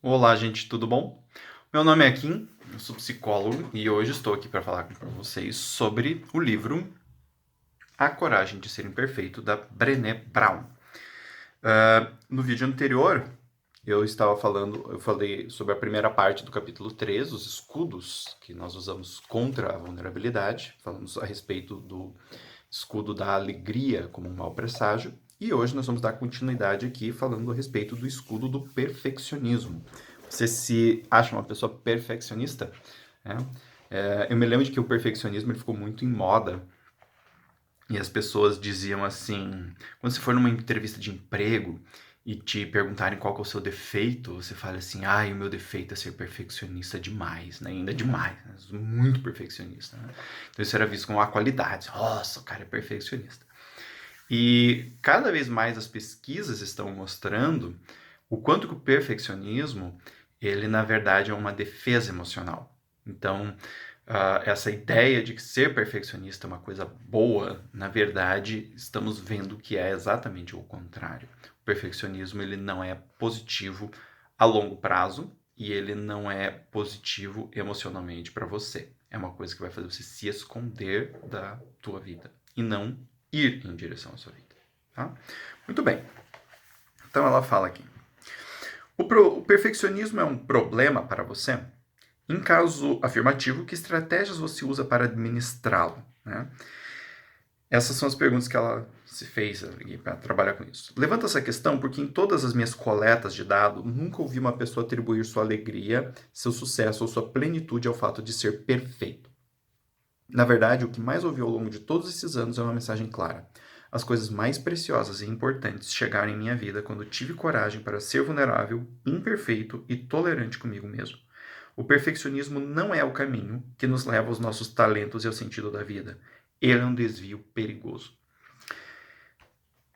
Olá, gente, tudo bom? Meu nome é Kim, eu sou psicólogo e hoje estou aqui para falar com vocês sobre o livro A Coragem de Ser Imperfeito, da Brené Brown. No vídeo anterior, eu falei sobre a primeira parte do capítulo 3, os escudos que nós usamos contra a vulnerabilidade. Falamos a respeito do escudo da alegria como um mau presságio. E hoje nós vamos dar continuidade aqui falando a respeito do escudo do perfeccionismo. Você se acha uma pessoa perfeccionista? É. Eu me lembro de que o perfeccionismo ele ficou muito em moda e as pessoas diziam assim, quando você for numa entrevista de emprego e te perguntarem qual que é o seu defeito, você fala assim, o meu defeito é ser perfeccionista demais, né? Ainda demais, né? Muito perfeccionista, né? Então isso era visto como uma qualidade. Nossa, o cara é perfeccionista. E cada vez mais as pesquisas estão mostrando o quanto que o perfeccionismo, ele na verdade é uma defesa emocional. Então, essa ideia de que ser perfeccionista é uma coisa boa, na verdade, estamos vendo que é exatamente o contrário. O perfeccionismo ele não é positivo a longo prazo e ele não é positivo emocionalmente para você. É uma coisa que vai fazer você se esconder da tua vida e não ir em direção à sua vida. Tá? Muito bem. Então ela fala aqui. O perfeccionismo é um problema para você? Em caso afirmativo, que estratégias você usa para administrá-lo? Né? Essas são as perguntas que ela se fez para trabalhar com isso. Levanto essa questão porque em todas as minhas coletas de dados, nunca ouvi uma pessoa atribuir sua alegria, seu sucesso ou sua plenitude ao fato de ser perfeito. Na verdade, o que mais ouvi ao longo de todos esses anos é uma mensagem clara. As coisas mais preciosas e importantes chegaram em minha vida quando tive coragem para ser vulnerável, imperfeito e tolerante comigo mesmo. O perfeccionismo não é o caminho que nos leva aos nossos talentos e ao sentido da vida. Ele é um desvio perigoso.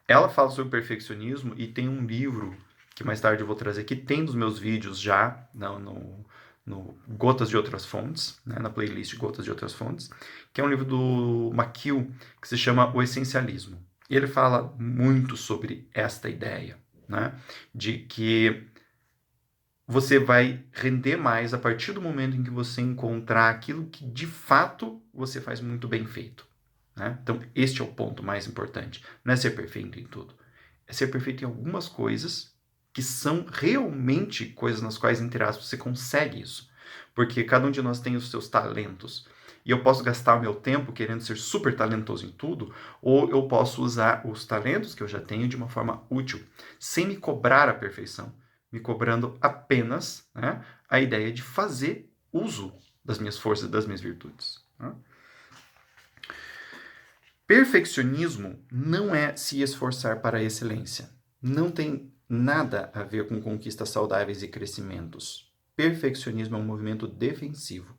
Ela fala sobre perfeccionismo e tem um livro que mais tarde eu vou trazer, que tem dos meus vídeos já no Gotas de Outras Fontes, né, na playlist Gotas de Outras Fontes, que é um livro do McHugh, que se chama O Essencialismo. E ele fala muito sobre esta ideia, né, de que você vai render mais a partir do momento em que você encontrar aquilo que de fato você faz muito bem feito. Né? Então, este é o ponto mais importante. Não é ser perfeito em tudo. É ser perfeito em algumas coisas que são realmente coisas nas quais, entre aspas, você consegue isso. Porque cada um de nós tem os seus talentos. E eu posso gastar o meu tempo querendo ser super talentoso em tudo, ou eu posso usar os talentos que eu já tenho de uma forma útil, sem me cobrar a perfeição, me cobrando apenas, né, a ideia de fazer uso das minhas forças e das minhas virtudes. Né? Perfeccionismo não é se esforçar para a excelência. Não tem nada a ver com conquistas saudáveis e crescimentos. Perfeccionismo é um movimento defensivo.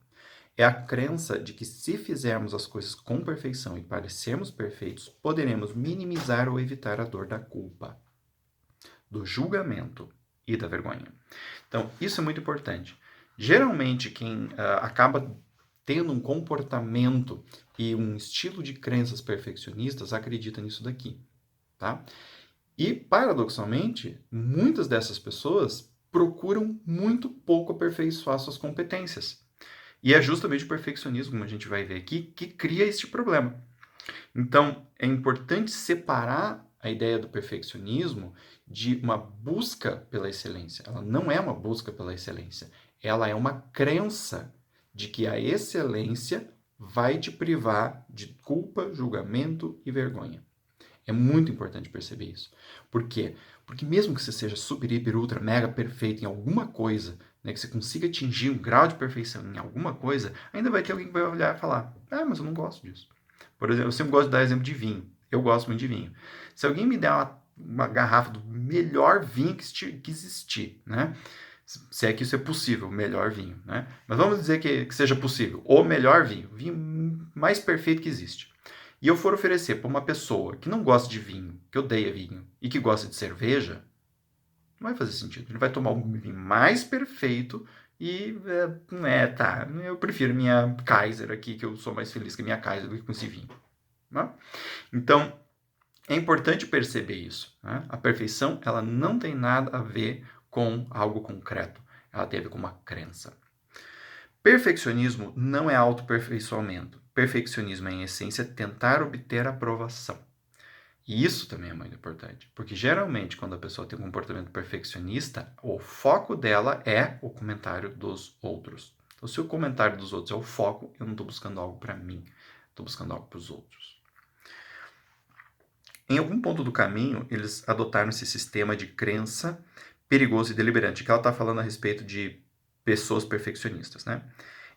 É a crença de que se fizermos as coisas com perfeição e parecermos perfeitos, poderemos minimizar ou evitar a dor da culpa, do julgamento e da vergonha. Então, isso é muito importante. Geralmente, quem acaba tendo um comportamento e um estilo de crenças perfeccionistas acredita nisso daqui, tá? E, paradoxalmente, muitas dessas pessoas procuram muito pouco aperfeiçoar suas competências. E é justamente o perfeccionismo, como a gente vai ver aqui, que cria este problema. Então, é importante separar a ideia do perfeccionismo de uma busca pela excelência. Ela não é uma busca pela excelência. Ela é uma crença de que a excelência vai te privar de culpa, julgamento e vergonha. É muito importante perceber isso. Por quê? Porque mesmo que você seja super, hiper, ultra, mega perfeito em alguma coisa, né, que você consiga atingir um grau de perfeição em alguma coisa, ainda vai ter alguém que vai olhar e falar: mas eu não gosto disso. Por exemplo, eu sempre gosto de dar exemplo de vinho. Eu gosto muito de vinho. Se alguém me der uma garrafa do melhor vinho que existir, né? Se é que isso é possível, o melhor vinho, né? Mas vamos dizer que seja possível, o melhor vinho, o vinho mais perfeito que existe. E eu for oferecer para uma pessoa que não gosta de vinho, que odeia vinho e que gosta de cerveja, não vai fazer sentido. Ele vai tomar o vinho mais perfeito e, tá, eu prefiro minha Kaiser aqui, que eu sou mais feliz com a minha Kaiser do que com esse vinho. Né? Então, é importante perceber isso. Né? A perfeição, ela não tem nada a ver com algo concreto. Ela tem a ver com uma crença. Perfeccionismo não é autoaperfeiçoamento. Perfeccionismo é, em essência, tentar obter aprovação. E isso também é muito importante, porque geralmente quando a pessoa tem um comportamento perfeccionista, o foco dela é o comentário dos outros. Então, se o comentário dos outros é o foco, eu não estou buscando algo para mim, estou buscando algo para os outros. Em algum ponto do caminho, eles adotaram esse sistema de crença perigoso e deliberante, que ela está falando a respeito de pessoas perfeccionistas, né?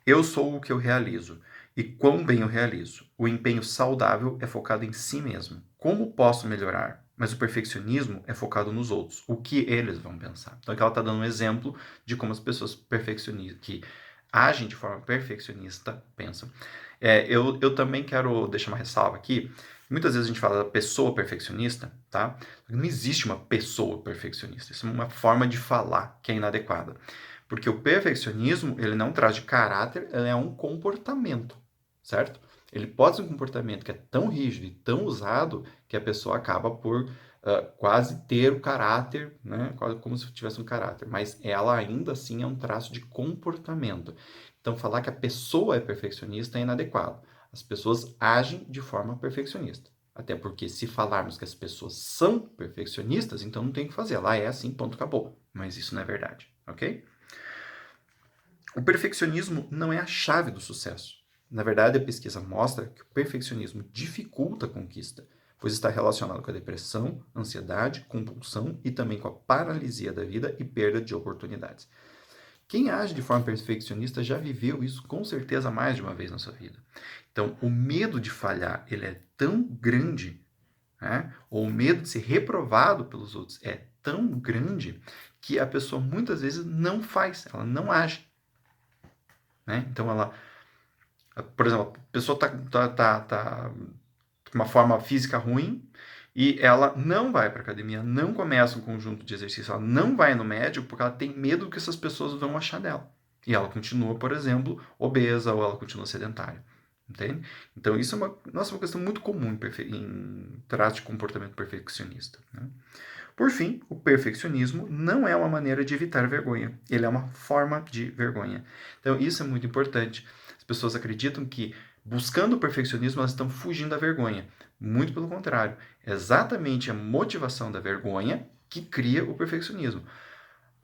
Eu sou o que eu realizo. E quão bem eu realizo. O empenho saudável é focado em si mesmo. Como posso melhorar? Mas o perfeccionismo é focado nos outros. O que eles vão pensar. Então aqui ela está dando um exemplo de como as pessoas perfeccionistas, que agem de forma perfeccionista, pensam. Eu também quero deixar uma ressalva aqui. Muitas vezes a gente fala da pessoa perfeccionista, tá? Não existe uma pessoa perfeccionista. Isso é uma forma de falar que é inadequada. Porque o perfeccionismo, ele não traz de caráter, ele é um comportamento, certo? Ele pode ser um comportamento que é tão rígido e tão usado que a pessoa acaba por quase ter o caráter, né? Quase como se tivesse um caráter, mas ela ainda assim é um traço de comportamento. Então, falar que a pessoa é perfeccionista é inadequado. As pessoas agem de forma perfeccionista. Até porque se falarmos que as pessoas são perfeccionistas, então não tem o que fazer. Ela é assim, ponto, acabou. Mas isso não é verdade, ok? O perfeccionismo não é a chave do sucesso. Na verdade, a pesquisa mostra que o perfeccionismo dificulta a conquista, pois está relacionado com a depressão, ansiedade, compulsão e também com a paralisia da vida e perda de oportunidades. Quem age de forma perfeccionista já viveu isso com certeza mais de uma vez na sua vida. Então, o medo de falhar ele é tão grande, né? Ou o medo de ser reprovado pelos outros é tão grande que a pessoa muitas vezes não faz, ela não age. Né? Então, por exemplo, a pessoa tá com uma forma física ruim e ela não vai para academia, não começa um conjunto de exercícios, ela não vai no médico porque ela tem medo do que essas pessoas vão achar dela. E ela continua, por exemplo, obesa ou ela continua sedentária. Entende? Então, isso é uma questão muito comum em traço de comportamento perfeccionista. Né? Por fim, o perfeccionismo não é uma maneira de evitar vergonha, ele é uma forma de vergonha. Então, isso é muito importante. As pessoas acreditam que, buscando o perfeccionismo, elas estão fugindo da vergonha. Muito pelo contrário, é exatamente a motivação da vergonha que cria o perfeccionismo.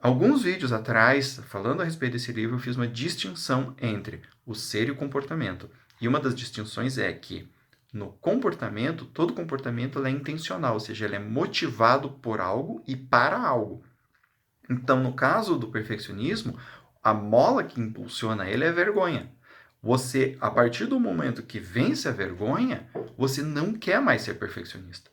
Alguns vídeos atrás, falando a respeito desse livro, eu fiz uma distinção entre o ser e o comportamento. E uma das distinções é que no comportamento, todo comportamento é intencional, ou seja, ele é motivado por algo e para algo. Então, no caso do perfeccionismo, a mola que impulsiona ele é a vergonha. Você, a partir do momento que vence a vergonha, você não quer mais ser perfeccionista.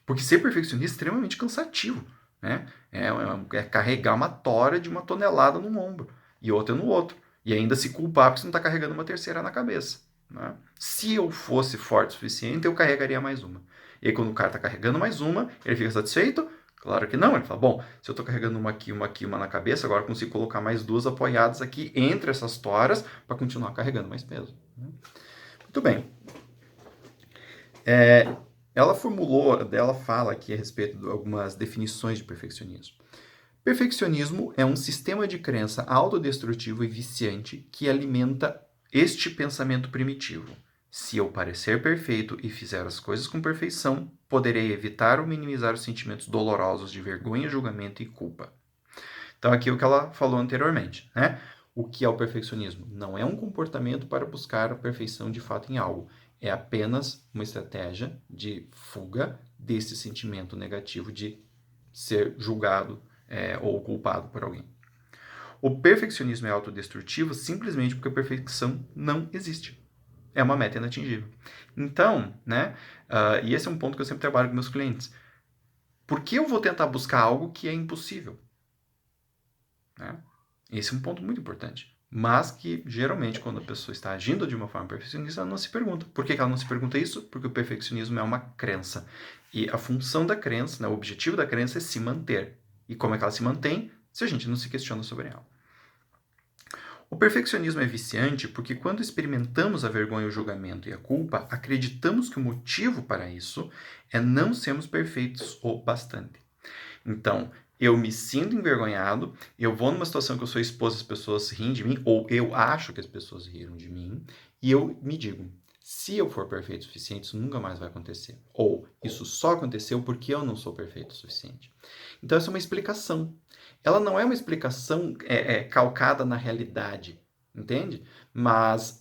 Porque ser perfeccionista é extremamente cansativo. Né? É carregar uma tora de 1 tonelada num ombro e outra no outro. E ainda se culpar porque você não está carregando uma terceira na cabeça. Né? Se eu fosse forte o suficiente, eu carregaria mais uma. E aí, quando o cara está carregando mais uma, ele fica satisfeito? Claro que não. Ele fala, bom, se eu estou carregando uma aqui, uma na cabeça, agora eu consigo colocar mais 2 apoiadas aqui entre essas toras para continuar carregando mais peso. Né? Muito bem. Ela fala aqui a respeito de algumas definições de perfeccionismo. Perfeccionismo é um sistema de crença autodestrutivo e viciante que alimenta este pensamento primitivo. Se eu parecer perfeito e fizer as coisas com perfeição, poderei evitar ou minimizar os sentimentos dolorosos de vergonha, julgamento e culpa. Então, aqui é o que ela falou anteriormente, né? O que é o perfeccionismo? Não é um comportamento para buscar a perfeição de fato em algo. É apenas uma estratégia de fuga desse sentimento negativo de ser julgado ou culpado por alguém. O perfeccionismo é autodestrutivo simplesmente porque a perfeição não existe. É uma meta inatingível. Então, né? E esse é um ponto que eu sempre trabalho com meus clientes. Por que eu vou tentar buscar algo que é impossível? Né? Esse é um ponto muito importante. Mas que, geralmente, quando a pessoa está agindo de uma forma perfeccionista, ela não se pergunta. Por que ela não se pergunta isso? Porque o perfeccionismo é uma crença. E a função da crença, né, o objetivo da crença é se manter. E como é que ela se mantém? Se a gente não se questiona sobre ela. O perfeccionismo é viciante porque quando experimentamos a vergonha, o julgamento e a culpa, acreditamos que o motivo para isso é não sermos perfeitos o bastante. Então, eu me sinto envergonhado, eu vou numa situação que eu sou exposto, as pessoas riem de mim, ou eu acho que as pessoas riram de mim, e eu me digo, se eu for perfeito o suficiente, isso nunca mais vai acontecer. Ou, isso só aconteceu porque eu não sou perfeito o suficiente. Então, essa é uma explicação. Ela não é uma explicação calcada na realidade, entende? Mas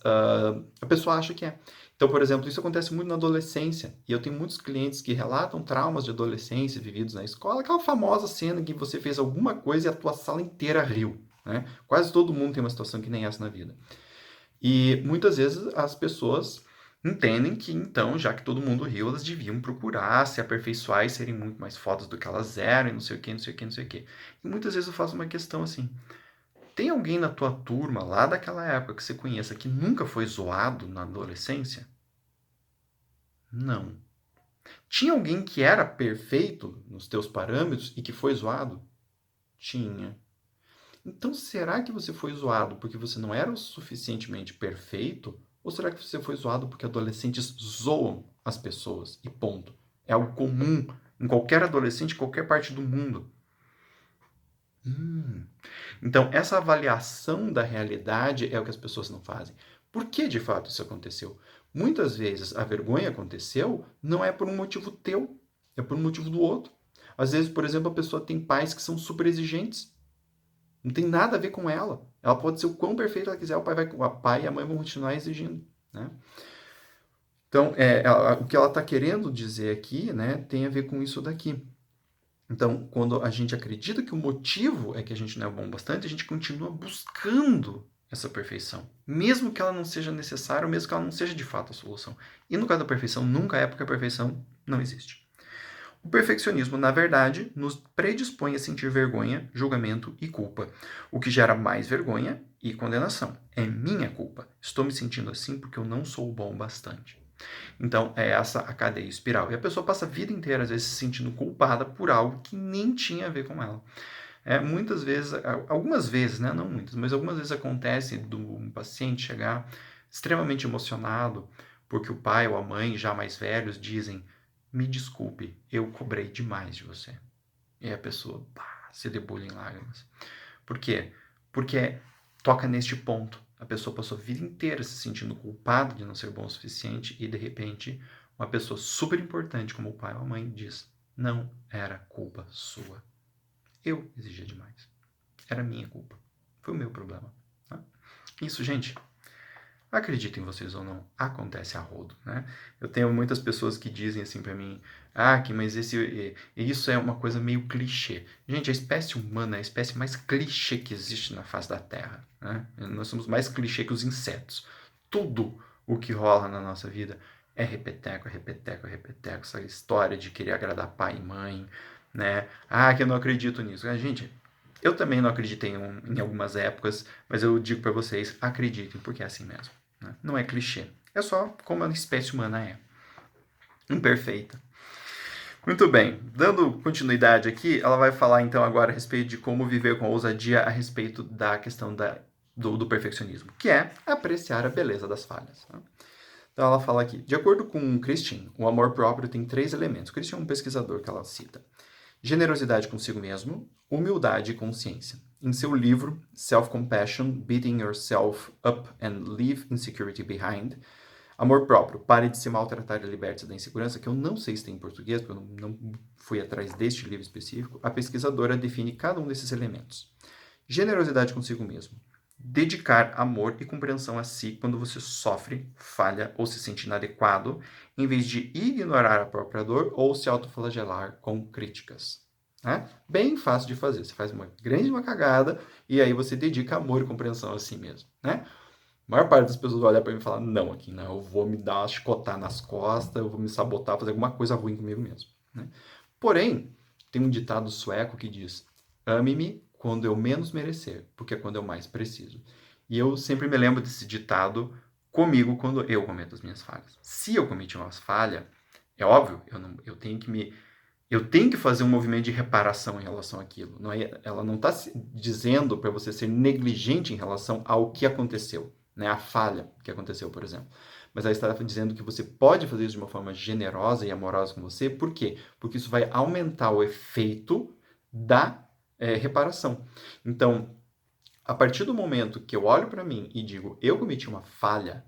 a pessoa acha que é. Então, por exemplo, isso acontece muito na adolescência. E eu tenho muitos clientes que relatam traumas de adolescência vividos na escola, aquela famosa cena em que você fez alguma coisa e a tua sala inteira riu. Né? Quase todo mundo tem uma situação que nem essa na vida. E muitas vezes as pessoas entendem que, então, já que todo mundo riu, elas deviam procurar se aperfeiçoar e serem muito mais fodas do que elas eram, e não sei o que, não sei o que, não sei o que. E muitas vezes eu faço uma questão assim: tem alguém na tua turma, lá daquela época que você conheça, que nunca foi zoado na adolescência? Não. Tinha alguém que era perfeito nos teus parâmetros e que foi zoado? Tinha. Então, será que você foi zoado porque você não era o suficientemente perfeito? Ou será que você foi zoado porque adolescentes zoam as pessoas e ponto? É algo comum em qualquer adolescente, em qualquer parte do mundo. Então, essa avaliação da realidade é o que as pessoas não fazem. Por que de fato isso aconteceu? Muitas vezes a vergonha aconteceu não é por um motivo teu, é por um motivo do outro. Às vezes, por exemplo, a pessoa tem pais que são super exigentes. Não tem nada a ver com ela. Ela pode ser o quão perfeita ela quiser, o pai e a mãe vão continuar exigindo. Né? Então, o que ela está querendo dizer aqui, né, tem a ver com isso daqui. Então, quando a gente acredita que o motivo é que a gente não é bom bastante, a gente continua buscando essa perfeição, mesmo que ela não seja necessária, ou mesmo que ela não seja de fato a solução. E no caso da perfeição, nunca é, porque a perfeição não existe. O perfeccionismo, na verdade, nos predispõe a sentir vergonha, julgamento e culpa, o que gera mais vergonha e condenação. É minha culpa. Estou me sentindo assim porque eu não sou bom bastante. Então, é essa a cadeia espiral. E a pessoa passa a vida inteira, às vezes, se sentindo culpada por algo que nem tinha a ver com ela. Muitas vezes, algumas vezes, né? Não muitas, mas algumas vezes acontece do um paciente chegar extremamente emocionado porque o pai ou a mãe, já mais velhos, dizem: me desculpe, eu cobrei demais de você. E a pessoa se debulha em lágrimas. Por quê? Porque toca neste ponto. A pessoa passou a vida inteira se sentindo culpada de não ser bom o suficiente e, de repente, uma pessoa super importante como o pai ou a mãe diz: não era culpa sua. Eu exigia demais. Era minha culpa. Foi o meu problema. Tá? Isso, gente, acreditem vocês ou não, acontece a rodo, né? Eu tenho muitas pessoas que dizem assim pra mim: mas isso é uma coisa meio clichê. Gente, a espécie humana é a espécie mais clichê que existe na face da Terra, né? Nós somos mais clichê que os insetos. Tudo o que rola na nossa vida é repeteco, repeteco, repeteco. Essa história de querer agradar pai e mãe, né? Que eu não acredito nisso. Gente, eu também não acreditei em algumas épocas, mas eu digo para vocês, acreditem, porque é assim mesmo. Né? Não é clichê. É só como a espécie humana é. Imperfeita. Muito bem. Dando continuidade aqui, ela vai falar então agora a respeito de como viver com ousadia a respeito da questão do perfeccionismo, que é apreciar a beleza das falhas. Né? Então ela fala aqui, de acordo com Christian, o amor próprio tem 3 elementos. Christian é um pesquisador que ela cita. Generosidade consigo mesmo, humildade e consciência. Em seu livro Self-Compassion, Beating Yourself Up and Leave Insecurity Behind, Amor Próprio, Pare de se maltratar e liberte-se da insegurança, que eu não sei se tem em português, porque eu não fui atrás deste livro específico, a pesquisadora define cada um desses elementos. Generosidade consigo mesmo. Dedicar amor e compreensão a si quando você sofre, falha ou se sente inadequado, em vez de ignorar a própria dor ou se autoflagelar com críticas. Né? Bem fácil de fazer. Você faz uma grande cagada e aí você dedica amor e compreensão a si mesmo. Né? A maior parte das pessoas vai olhar para mim e falar: não, aqui não, eu vou me dar uma chicotada nas costas, eu vou me sabotar, fazer alguma coisa ruim comigo mesmo. Né? Porém, tem um ditado sueco que diz: ame-me quando eu menos merecer, porque é quando eu mais preciso. E eu sempre me lembro desse ditado comigo quando eu cometo as minhas falhas. Se eu cometi uma falha, é óbvio, eu tenho que fazer um movimento de reparação em relação àquilo. Ela não está dizendo para você ser negligente em relação ao que aconteceu, né? A falha que aconteceu, por exemplo. Mas ela está dizendo que você pode fazer isso de uma forma generosa e amorosa com você. Por quê? Porque isso vai aumentar o efeito da reparação. Então, a partir do momento que eu olho para mim e digo, eu cometi uma falha,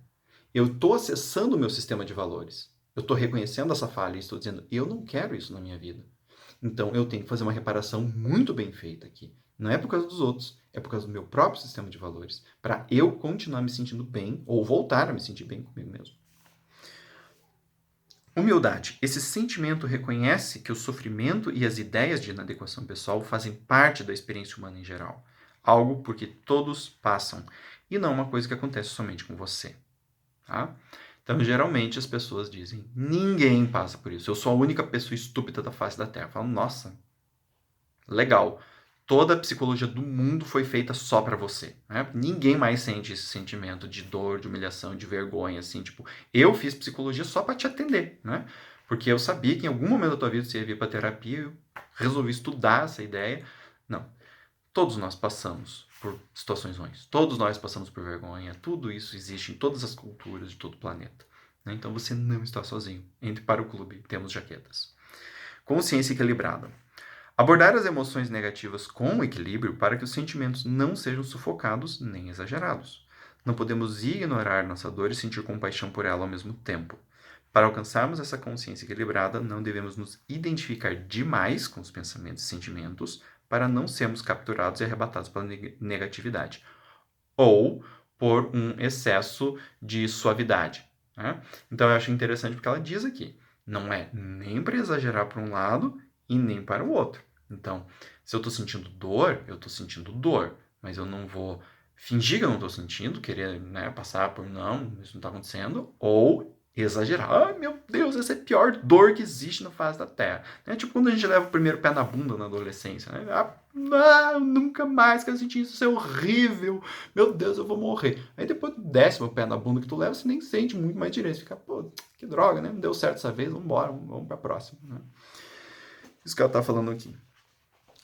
eu estou acessando o meu sistema de valores. Eu estou reconhecendo essa falha e estou dizendo, eu não quero isso na minha vida. Então, eu tenho que fazer uma reparação muito bem feita aqui. Não é por causa dos outros, é por causa do meu próprio sistema de valores. Para eu continuar me sentindo bem, ou voltar a me sentir bem comigo mesmo. Humildade. Esse sentimento reconhece que o sofrimento e as ideias de inadequação pessoal fazem parte da experiência humana em geral. Algo porque todos passam, e não uma coisa que acontece somente com você. Tá? Então, geralmente, as pessoas dizem, ninguém passa por isso. Eu sou a única pessoa estúpida da face da Terra. Eu falo, nossa, legal. Toda a psicologia do mundo foi feita só para você. Né? Ninguém mais sente esse sentimento de dor, de humilhação, de vergonha, assim, tipo, eu fiz psicologia só para te atender, né? Porque eu sabia que em algum momento da tua vida você ia vir para terapia, eu resolvi estudar essa ideia. Não. Todos nós passamos por situações ruins. Todos nós passamos por vergonha. Tudo isso existe em todas as culturas de todo o planeta. Né? Então você não está sozinho. Entre para o clube, temos jaquetas. Consciência equilibrada. Abordar as emoções negativas com equilíbrio para que os sentimentos não sejam sufocados nem exagerados. Não podemos ignorar nossa dor e sentir compaixão por ela ao mesmo tempo. Para alcançarmos essa consciência equilibrada, não devemos nos identificar demais com os pensamentos e sentimentos para não sermos capturados e arrebatados pela negatividade. Ou por um excesso de suavidade. Né? Então eu acho interessante porque ela diz aqui, não é nem para exagerar para um lado e nem para o outro. Então, se eu estou sentindo dor, eu estou sentindo dor, mas eu não vou fingir que eu não estou sentindo, querer, né, passar por não, isso não está acontecendo, ou exagerar. Ai, meu Deus, essa é a pior dor que existe na face da Terra. É tipo quando a gente leva o primeiro pé na bunda na adolescência. Né? Eu nunca mais quero sentir isso, isso é horrível. Meu Deus, eu vou morrer. Aí depois do 10º pé na bunda que tu leva, você nem sente muito mais direito. Você fica, pô, que droga, né? Não deu certo essa vez, vamos embora, vamos pra próxima. Né? Isso que ela tá falando aqui.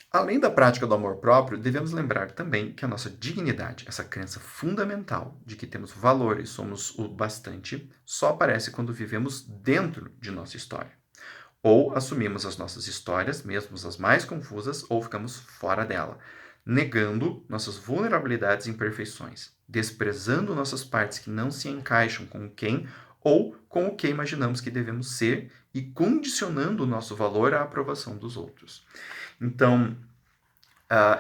Além da prática do amor próprio, devemos lembrar também que a nossa dignidade, essa crença fundamental de que temos valor e somos o bastante, só aparece quando vivemos dentro de nossa história. Ou assumimos as nossas histórias, mesmo as mais confusas, ou ficamos fora dela, negando nossas vulnerabilidades e imperfeições, desprezando nossas partes que não se encaixam com quem ou com o que imaginamos que devemos ser e condicionando o nosso valor à aprovação dos outros. Então,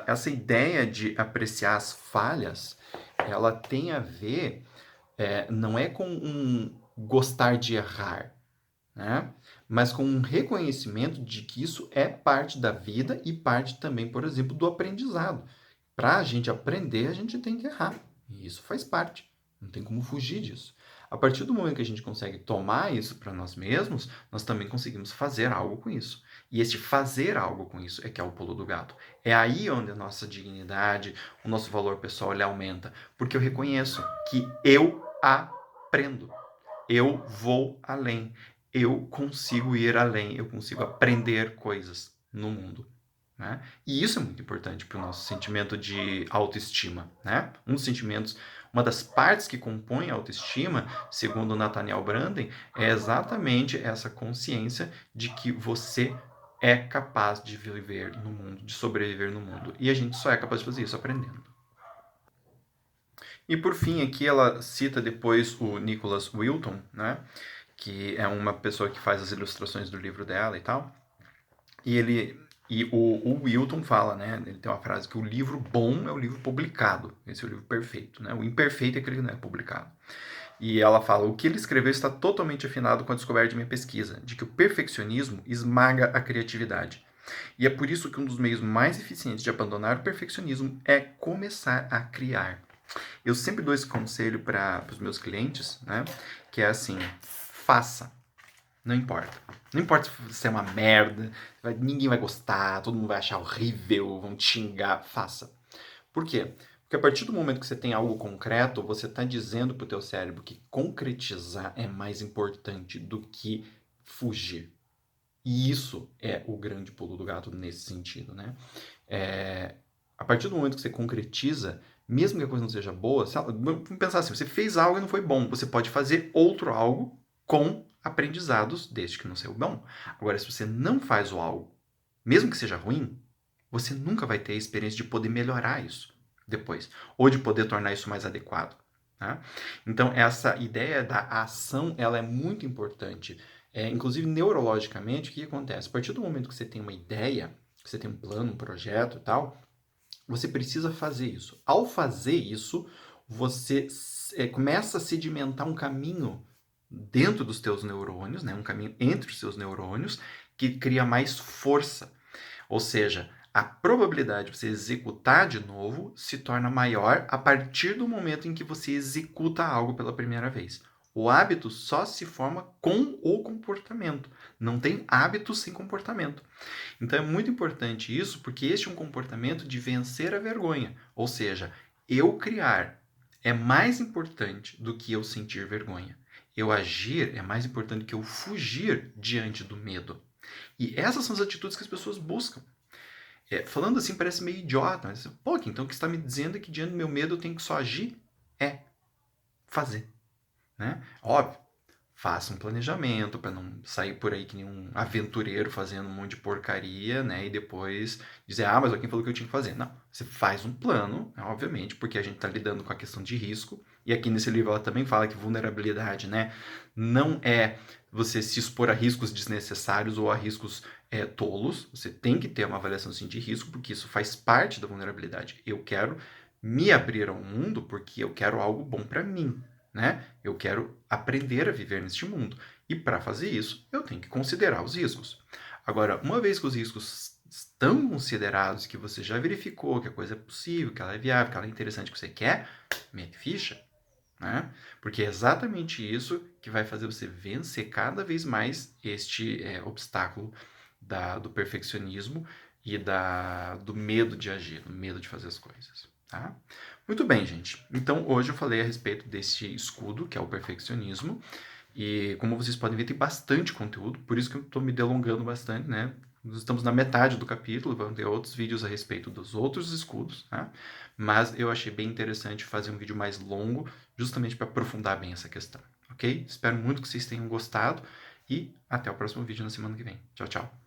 essa ideia de apreciar as falhas, ela tem a ver, não é com um gostar de errar, né? Mas com um reconhecimento de que isso é parte da vida e parte também, por exemplo, do aprendizado. Para a gente aprender, a gente tem que errar. E isso faz parte. Não tem como fugir disso. A partir do momento que a gente consegue tomar isso para nós mesmos, nós também conseguimos fazer algo com isso. E este fazer algo com isso é que é o pulo do gato. É aí onde a nossa dignidade, o nosso valor pessoal, ele aumenta. Porque eu reconheço que eu aprendo. Eu vou além. Eu consigo ir além. Eu consigo aprender coisas no mundo. Né? E isso é muito importante para o nosso sentimento de autoestima. Né? Um dos sentimentos, uma das partes que compõem a autoestima, segundo Nathaniel Branden, é exatamente essa consciência de que você é capaz de viver no mundo, de sobreviver no mundo. E a gente só é capaz de fazer isso aprendendo. E por fim, aqui ela cita depois o Nicholas Wilton, né? Que é uma pessoa que faz as ilustrações do livro dela e tal. E o Wilton fala, né? Ele tem uma frase que o livro bom é o livro publicado. Esse é o livro perfeito, né? O imperfeito é aquele que não é publicado. E ela fala, o que ele escreveu está totalmente afinado com a descoberta de minha pesquisa, de que o perfeccionismo esmaga a criatividade. E é por isso que um dos meios mais eficientes de abandonar o perfeccionismo é começar a criar. Eu sempre dou esse conselho para os meus clientes, né? Que é assim, faça. Não importa. Não importa se é uma merda, ninguém vai gostar, todo mundo vai achar horrível, vão te xingar. Faça. Por quê? Porque a partir do momento que você tem algo concreto, você está dizendo para o teu cérebro que concretizar é mais importante do que fugir. E isso é o grande pulo do gato nesse sentido, né? A partir do momento que você concretiza, mesmo que a coisa não seja boa, vamos pensar assim, você fez algo e não foi bom, você pode fazer outro algo com aprendizados desde que não saiu bom. Agora, se você não faz o algo, mesmo que seja ruim, você nunca vai ter a experiência de poder melhorar isso depois, ou de poder tornar isso mais adequado. Tá? Então, essa ideia da ação, ela é muito importante. Inclusive, neurologicamente, o que acontece? A partir do momento que você tem uma ideia, que você tem um plano, um projeto e tal, você precisa fazer isso. Ao fazer isso, você começa a sedimentar um caminho dentro dos teus neurônios, né? Um caminho entre os seus neurônios, que cria mais força. Ou seja, a probabilidade de você executar de novo se torna maior a partir do momento em que você executa algo pela primeira vez. O hábito só se forma com o comportamento. Não tem hábito sem comportamento. Então é muito importante isso, porque este é um comportamento de vencer a vergonha. Ou seja, eu criar é mais importante do que eu sentir vergonha. Eu agir é mais importante do que eu fugir diante do medo. E essas são as atitudes que as pessoas buscam. Falando assim parece meio idiota, mas pô, então o que você está me dizendo é que diante do meu medo eu tenho que só agir? É fazer. Né? Óbvio, faça um planejamento para não sair por aí que nem um aventureiro fazendo um monte de porcaria, né? E depois dizer, ah, mas alguém falou que eu tinha que fazer. Não, você faz um plano, né? Obviamente, porque a gente está lidando com a questão de risco. E aqui nesse livro ela também fala que vulnerabilidade, né? Não é você se expor a riscos desnecessários ou a riscos tolos. Você tem que ter uma avaliação assim, de risco, porque isso faz parte da vulnerabilidade. Eu quero me abrir ao mundo porque eu quero algo bom para mim. Né? Eu quero aprender a viver neste mundo. E para fazer isso, eu tenho que considerar os riscos. Agora, uma vez que os riscos estão considerados, que você já verificou que a coisa é possível, que ela é viável, que ela é interessante, que você quer, mete ficha. Né? Porque é exatamente isso que vai fazer você vencer cada vez mais este obstáculo do perfeccionismo e do medo de agir, do medo de fazer as coisas. Tá? Muito bem, gente. Então, hoje eu falei a respeito desse escudo, que é o perfeccionismo. E como vocês podem ver, tem bastante conteúdo, por isso que eu estou me delongando bastante, né? Nós estamos na metade do capítulo, vamos ter outros vídeos a respeito dos outros escudos, tá? Mas eu achei bem interessante fazer um vídeo mais longo, justamente para aprofundar bem essa questão, ok? Espero muito que vocês tenham gostado e até o próximo vídeo na semana que vem. Tchau, tchau!